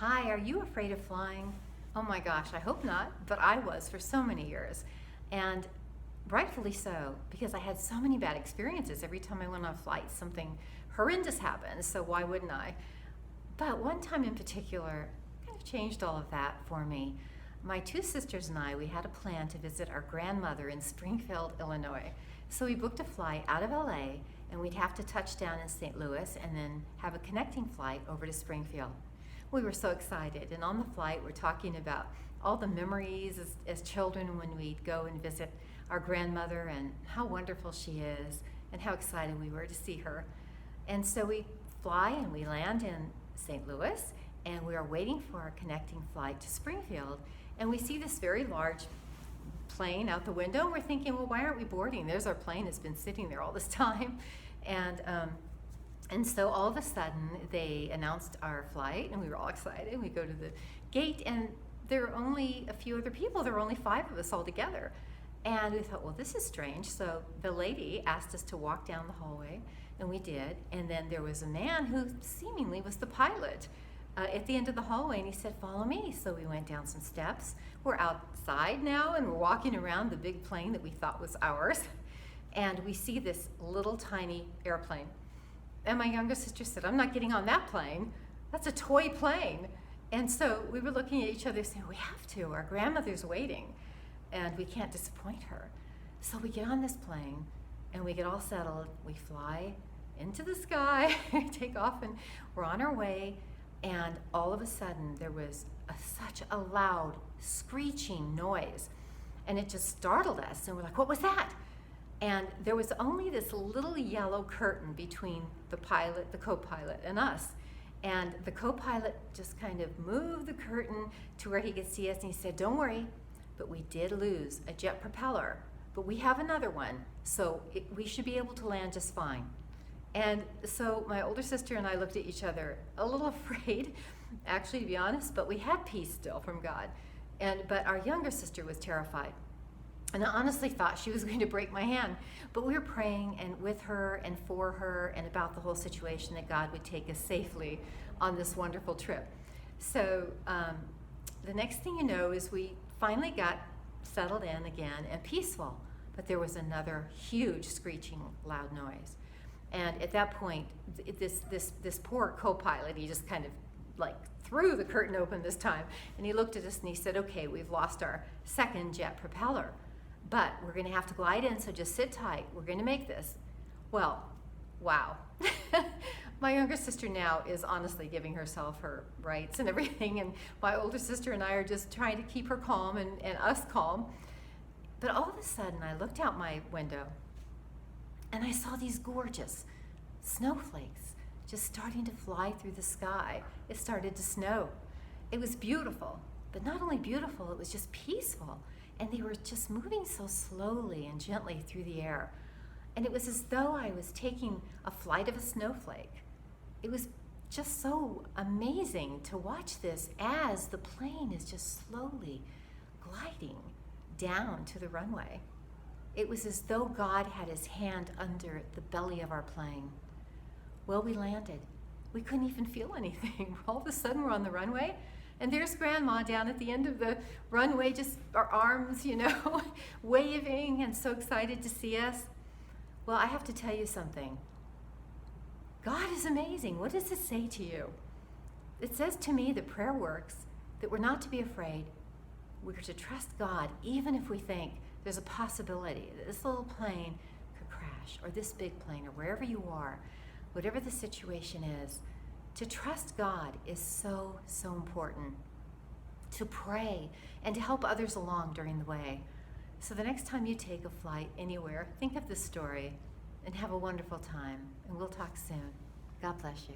Hi, are you afraid of flying? Oh my gosh, I hope not, but I was for so many years. And rightfully so, because I had so many bad experiences. Every time I went on a flight, something horrendous happened, so why wouldn't I? But one time in particular kind of changed all of that for me. My two sisters and I, we had a plan to visit our grandmother in Springfield, Illinois. So we booked a flight out of LA, and we'd have to touch down in St. Louis and then have a connecting flight over to Springfield. We were so excited, and on the flight we're talking about all the memories as children when we'd go and visit our grandmother and how wonderful she is and how excited we were to see her. And so we fly and we land in St. Louis, and we are waiting for our connecting flight to Springfield, and we see this very large plane out the window, and we're thinking, well, why aren't we boarding? There's our plane, has been sitting there all this time. And so all of a sudden they announced our flight, and we were all excited. We go to the gate, and there are only a few other people. There were only 5 of us all together. And we thought, well, this is strange. So the lady asked us to walk down the hallway, and we did. And then there was a man who seemingly was the pilot at the end of the hallway, and he said, follow me. So we went down some steps. We're outside now, and we're walking around the big plane that we thought was ours. And we see this little tiny airplane. And my younger sister said, I'm not getting on that plane. That's a toy plane. And so we were looking at each other saying, we have to. Our grandmother's waiting, and we can't disappoint her. So we get on this plane, and we get all settled. We fly into the sky, take off, and we're on our way. And all of a sudden, there was such a loud, screeching noise. And it just startled us. And we're like, what was that? And there was only this little yellow curtain between the pilot, the co-pilot, and us. And the co-pilot just kind of moved the curtain to where he could see us, and he said, don't worry, but we did lose a jet propeller, but we have another one, so we should be able to land just fine. And so my older sister and I looked at each other a little afraid, actually, to be honest, but we had peace still from God. But our younger sister was terrified. And I honestly thought she was going to break my hand. But we were praying and with her and for her and about the whole situation, that God would take us safely on this wonderful trip. So the next thing you know is we finally got settled in again and peaceful. But there was another huge screeching loud noise. And at that point, this poor co-pilot, he just kind of like threw the curtain open this time. And he looked at us and he said, okay, we've lost our second jet propeller. But we're going to have to glide in, so just sit tight. We're going to make this. Well, wow. My younger sister now is honestly giving herself her rights and everything, and my older sister and I are just trying to keep her calm and us calm. But all of a sudden, I looked out my window, and I saw these gorgeous snowflakes just starting to fly through the sky. It started to snow. It was beautiful, but not only beautiful, it was just peaceful. And they were just moving so slowly and gently through the air. And it was as though I was taking a flight of a snowflake. It was just so amazing to watch this as the plane is just slowly gliding down to the runway. It was as though God had his hand under the belly of our plane. Well, we landed. We couldn't even feel anything. All of a sudden, we're on the runway. And there's Grandma down at the end of the runway, just our arms, waving and so excited to see us. Well, I have to tell you something. God is amazing. What does it say to you? It says to me that prayer works, that we're not to be afraid. We're to trust God, even if we think there's a possibility that this little plane could crash, or this big plane, or wherever you are, whatever the situation is. To trust God is so, so important. To pray and to help others along during the way. So the next time you take a flight anywhere, think of this story and have a wonderful time. And we'll talk soon. God bless you.